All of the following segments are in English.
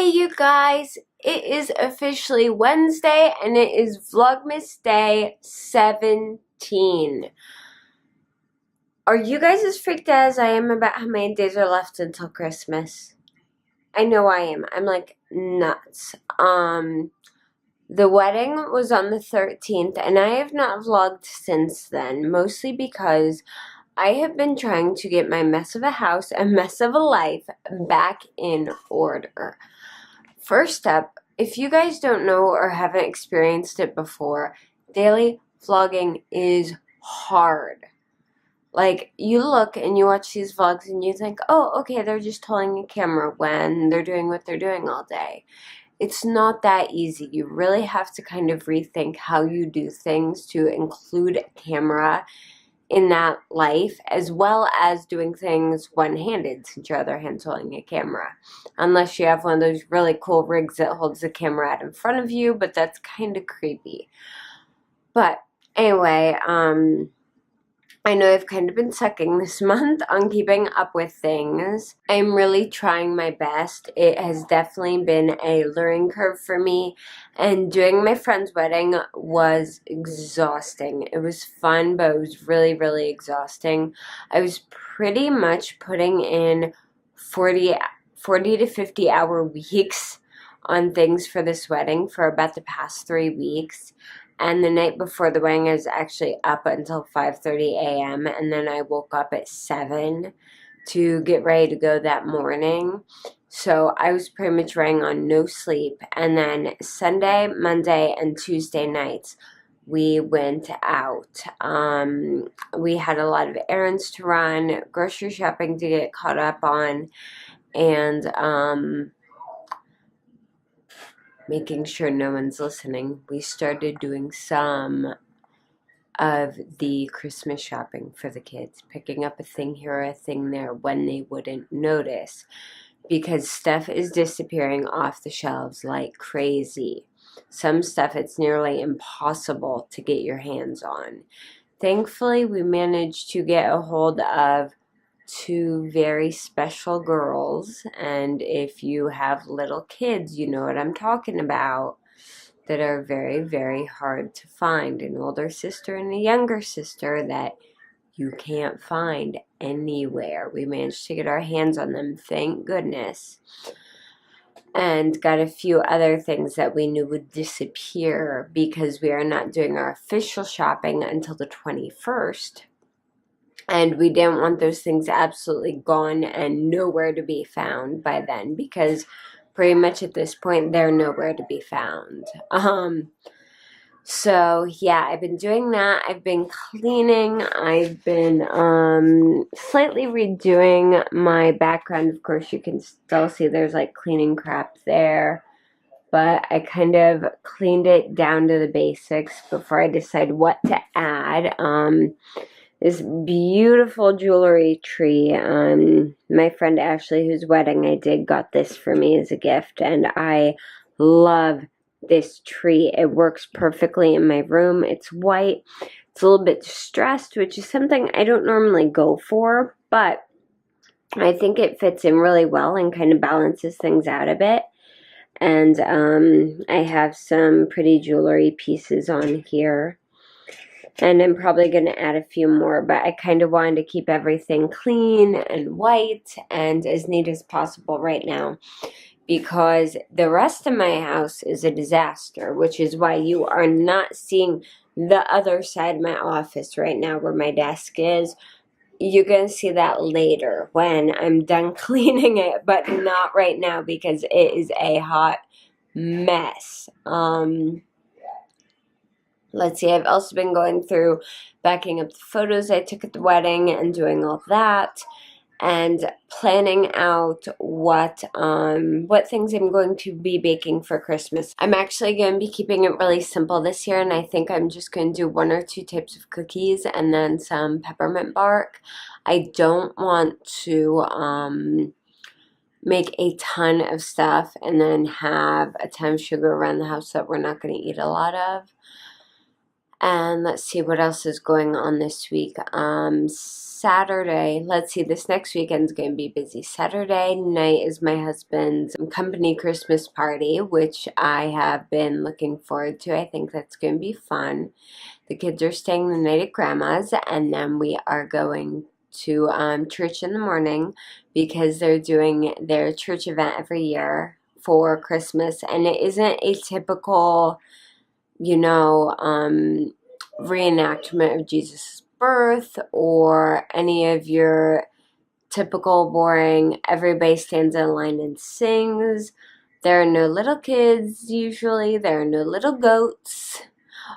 Hey you guys, it is officially Wednesday and it is Vlogmas Day 17. Are you guys as freaked out as I am about how many days are left until Christmas? I know I am. I'm like nuts. The wedding was on the 13th and I have not vlogged since then, mostly because I have been trying to get my mess of a house and mess of a life back in order. First up, if you guys don't know or haven't experienced it before, daily vlogging is hard. Like, you look and you watch these vlogs and you think, oh, okay, they're just holding a camera when they're doing what they're doing all day. It's not that easy. You really have to kind of rethink how you do things to include camera in that life, as well as doing things one-handed since your other hand's holding a camera. Unless you have one of those really cool rigs that holds the camera out in front of you, but that's kind of creepy. But anyway, I know I've kind of been sucking this month on keeping up with things. I'm really trying my best. It has definitely been a learning curve for me, and doing my friend's wedding was exhausting. It was fun, but it was really, really exhausting. I was pretty much putting in 40 to 50 hour weeks on things for this wedding for about the past 3 weeks. And the night before the wedding, I was actually up until 5:30 a.m. and then I woke up at 7 to get ready to go that morning. So I was pretty much running on no sleep. And then Sunday, Monday, and Tuesday nights, we went out. We had a lot of errands to run, grocery shopping to get caught up on, and making sure no one's listening, we started doing some of the Christmas shopping for the kids, picking up a thing here or a thing there when they wouldn't notice, because stuff is disappearing off the shelves like crazy. Some stuff it's nearly impossible to get your hands on. Thankfully, we managed to get a hold of 2 very special girls, and if you have little kids, you know what I'm talking about, that are very, very hard to find. An older sister and a younger sister that you can't find anywhere. We managed to get our hands on them, thank goodness, and got a few other things that we knew would disappear because we are not doing our official shopping until the 21st. And we didn't want those things absolutely gone and nowhere to be found by then, because pretty much at this point they're nowhere to be found. So yeah, I've been doing that. I've been cleaning. I've been slightly redoing my background. Of course, you can still see there's like cleaning crap there, but I kind of cleaned it down to the basics before I decide what to add. This beautiful jewelry tree. My friend Ashley, whose wedding I did, got this for me as a gift, and I love this tree. It works perfectly in my room. It's white. It's a little bit distressed, which is something I don't normally go for, but I think it fits in really well and kind of balances things out a bit. And I have some pretty jewelry pieces on here. And I'm probably going to add a few more, but I kind of wanted to keep everything clean and white and as neat as possible right now, because the rest of my house is a disaster, which is why you are not seeing the other side of my office right now where my desk is. You're going to see that later when I'm done cleaning it, but not right now because it is a hot mess. Let's see, I've also been going through backing up the photos I took at the wedding and doing all that, and planning out what things I'm going to be baking for Christmas. I'm actually going to be keeping it really simple this year, and I think I'm just going to do 1 or 2 types of cookies and then some peppermint bark. I don't want to make a ton of stuff and then have a ton of sugar around the house that we're not going to eat a lot of. And let's see what else is going on this week. Saturday, let's see, this next weekend's going to be busy. Saturday night is my husband's company Christmas party, which I have been looking forward to. I think that's going to be fun. The kids are staying the night at Grandma's, and then we are going to church in the morning because they're doing their church event every year for Christmas, and it isn't a typical, you know, reenactment of Jesus' birth or any of your typical boring everybody stands in line and sings. There are no little kids usually. There are no little goats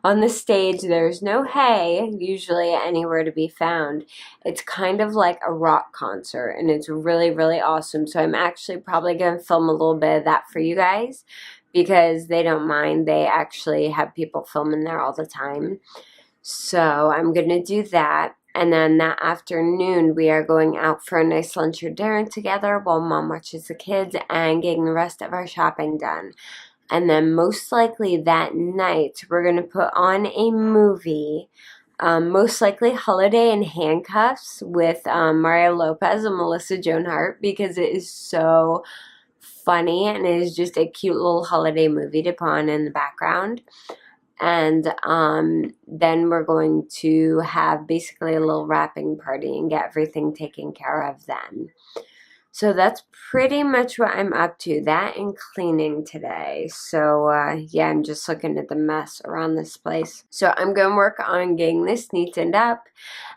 on the stage. There's no hay usually anywhere to be found. It's kind of like a rock concert, and it's really, really awesome. So I'm actually probably going to film a little bit of that for you guys because they don't mind. They actually have people filming there all the time. So I'm going to do that. And then that afternoon, we are going out for a nice lunch or dinner together while Mom watches the kids and getting the rest of our shopping done. And then most likely that night, we're going to put on a movie, most likely Holiday in Handcuffs with Mario Lopez and Melissa Joan Hart, because it is so funny and it is just a cute little holiday movie to put on in the background. And then we're going to have basically a little wrapping party and get everything taken care of then. So that's pretty much what I'm up to. That and cleaning today. So yeah, I'm just looking at the mess around this place. So I'm going to work on getting this neatened up.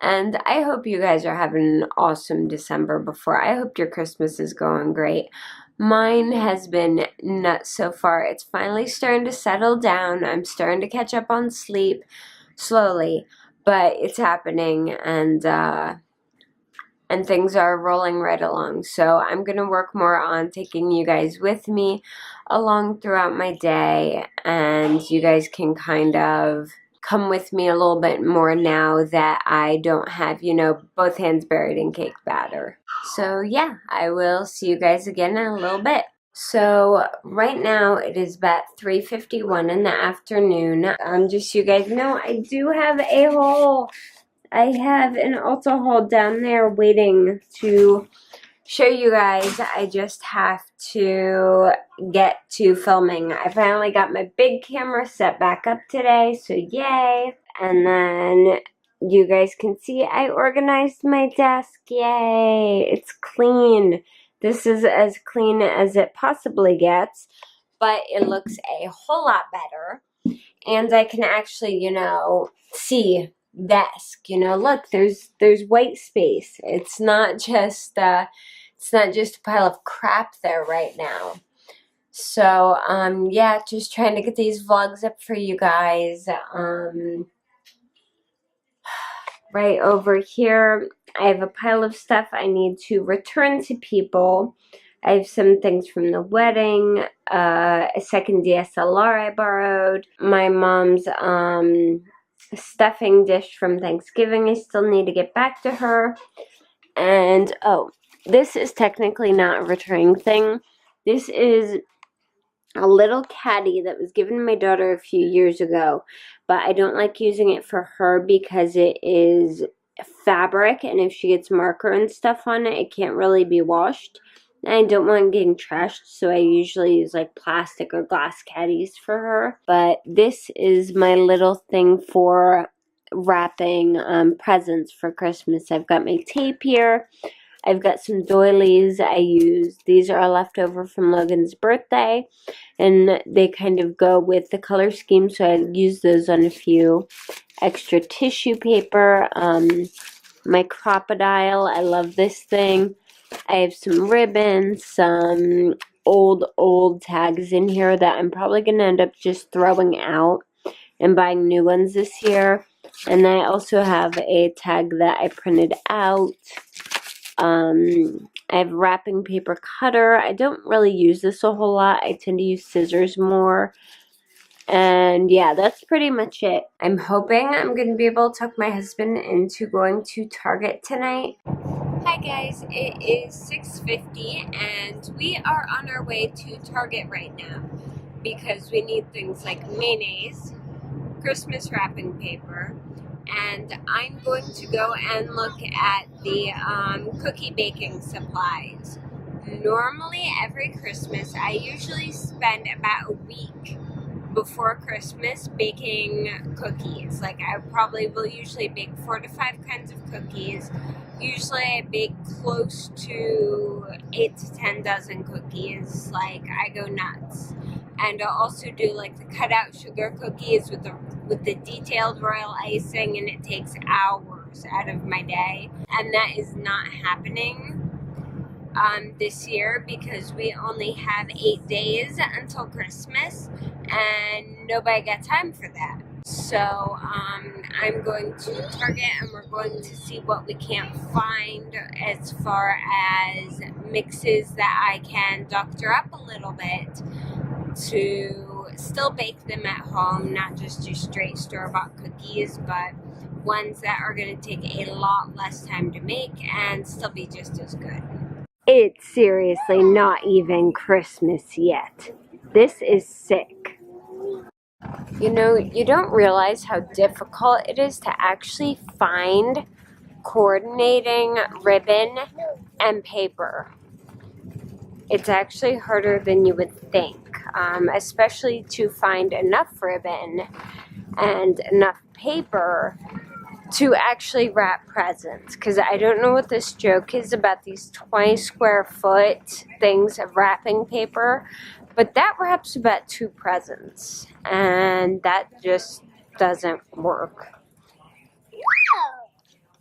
And I hope you guys are having an awesome December before. I hope your Christmas is going great. Mine has been nuts so far. It's finally starting to settle down. I'm starting to catch up on sleep slowly, but it's happening, and things are rolling right along. So I'm going to work more on taking you guys with me along throughout my day, and you guys can kind of come with me a little bit more now that I don't have, you know, both hands buried in cake batter. So yeah, I will see you guys again in a little bit. So right now it is about 3:51 in the afternoon. Just so you guys know, I do have a haul. I have an Ulta haul down there waiting to show you guys. I just have to get to filming. I finally got my big camera set back up today, so yay. And then you guys can see I organized my desk. Yay. It's clean. This is as clean as it possibly gets, but it looks a whole lot better. And I can actually, you know, see desk. You know, look, there's white space. It's not just a pile of crap there right now. So yeah, just trying to get these vlogs up for you guys. Right over here, I have a pile of stuff I need to return to people. I have some things from the wedding, a second DSLR I borrowed, my mom's stuffing dish from Thanksgiving I still need to get back to her, and oh, this is technically not a returning thing. This is a little caddy that was given to my daughter a few years ago, but I don't like using it for her because it is fabric, and if she gets marker and stuff on it, it can't really be washed. And I don't want it getting trashed, so I usually use like plastic or glass caddies for her. But this is my little thing for wrapping presents for Christmas. I've got my tape here. I've got some doilies I use. These are leftover from Logan's birthday, and they kind of go with the color scheme, so I use those on a few. Extra tissue paper, my crocodile, I love this thing. I have some ribbons, some old tags in here that I'm probably going to end up just throwing out and buying new ones this year. And I also have a tag that I printed out. I have wrapping paper cutter. I don't really use this a whole lot. I tend to use scissors more. And yeah, that's pretty much it. I'm hoping I'm going to be able to talk my husband into going to Target tonight. Hi guys, it is 6:50 and we are on our way to Target right now because we need things like mayonnaise, Christmas wrapping paper, and I'm going to go and look at the cookie baking supplies. Normally, every Christmas, I usually spend about a week before Christmas baking cookies. Like, I probably will usually bake 4 to 5 kinds of cookies. Usually I bake close to 8 to 10 dozen cookies. Like, I go nuts. And I'll also do like the cutout sugar cookies with the detailed royal icing, and it takes hours out of my day. And that is not happening this year because we only have 8 days until Christmas, and nobody got time for that. So I'm going to Target, and we're going to see what we can't find as far as mixes that I can doctor up a little bit to still bake them at home, not just do straight store-bought cookies, but ones that are going to take a lot less time to make and still be just as good. It's seriously not even Christmas yet. This is sick. You know, you don't realize how difficult it is to actually find coordinating ribbon and paper. It's actually harder than you would think, especially to find enough ribbon and enough paper to actually wrap presents, because I don't know what this joke is about these 20 square foot things of wrapping paper, but that wraps about 2 presents, and that just doesn't work.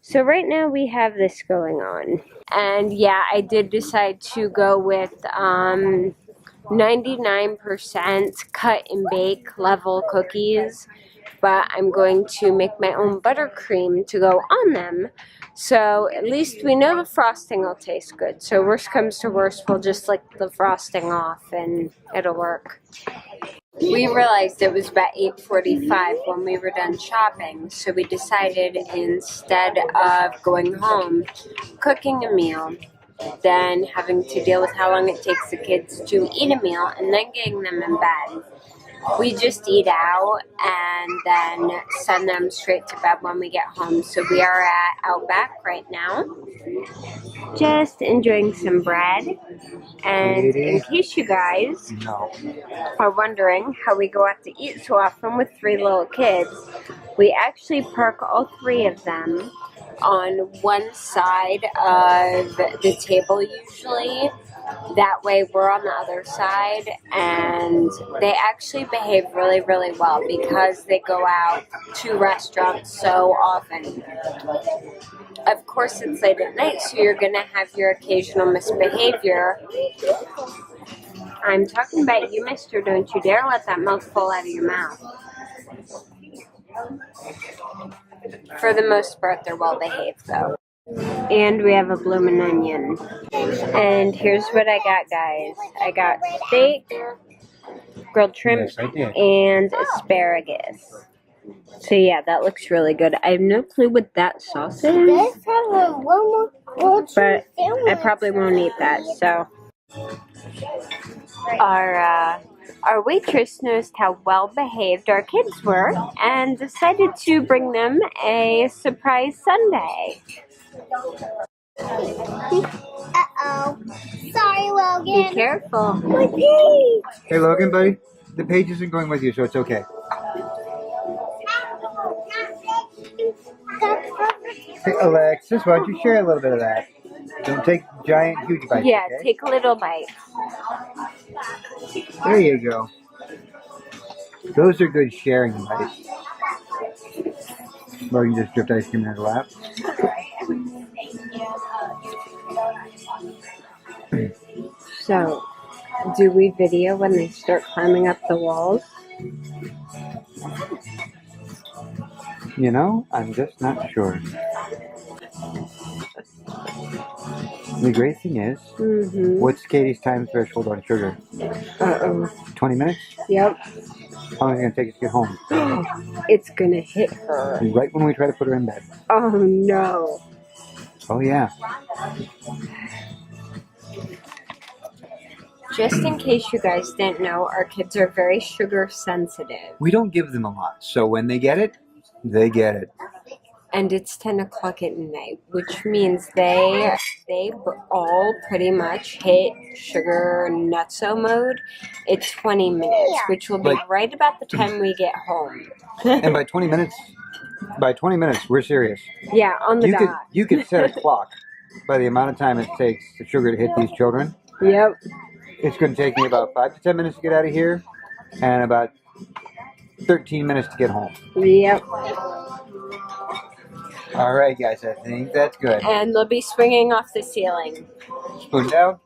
So right now we have this going on, and yeah, I did decide to go with 99% cut and bake level cookies, but I'm going to make my own buttercream to go on them. So at least we know the frosting will taste good. So worst comes to worst, we'll just lick the frosting off and it'll work. We realized it was about 8:45 when we were done shopping, so we decided instead of going home, cooking a meal, then having to deal with how long it takes the kids to eat a meal, and then getting them in bed, we just eat out and then send them straight to bed when we get home. So we are at Outback right now, just enjoying some bread. And in case you guys are wondering how we go out to eat so often with 3 little kids, we actually park all 3 of them on one side of the table usually. That way we're on the other side, and they actually behave really, really well because they go out to restaurants so often. Of course, it's late at night, so you're going to have your occasional misbehavior. I'm talking about you, mister. Don't you dare let that mouth fall out of your mouth. For the most part, they're well behaved, though. And we have a bloomin' onion. And here's what I got, guys. I got steak, grilled shrimp, and asparagus. So yeah, that looks really good. I have no clue what that sauce is, but I probably won't eat that. So our waitress noticed how well behaved our kids were and decided to bring them a surprise sundae. Uh-oh. Sorry, Logan. Be careful. Hey, Logan, buddy. The page isn't going with you, so it's okay. Hey, Alexis, why don't you share a little bit of that? Don't take giant, huge bites. Yeah, okay? take a little bite. There you go. Those are good sharing bites. Logan just dripped ice cream in her lap. So, do we video when they start climbing up the walls? You know, I'm just not sure. The great thing is, what's Katie's time threshold on sugar? 20 minutes? Yep. How long is it going to take us to get home? It's going to hit her. Right when we try to put her in bed. Oh, no. Oh, yeah. just in case you guys didn't know, our kids are very sugar sensitive. We don't give them a lot, so when they get it, they get it. And it's 10 o'clock at night, which means they all pretty much hit sugar nutso mode at 20 minutes, which will be right about the time we get home. And by 20 minutes, we're serious. Yeah, on the dot. You could set a clock by the amount of time it takes the sugar to hit these children. Yep. It's going to take me about 5 to 10 minutes to get out of here, and about 13 minutes to get home. Yep. All right, guys, I think that's good. And they'll be swinging off the ceiling. Spoon down.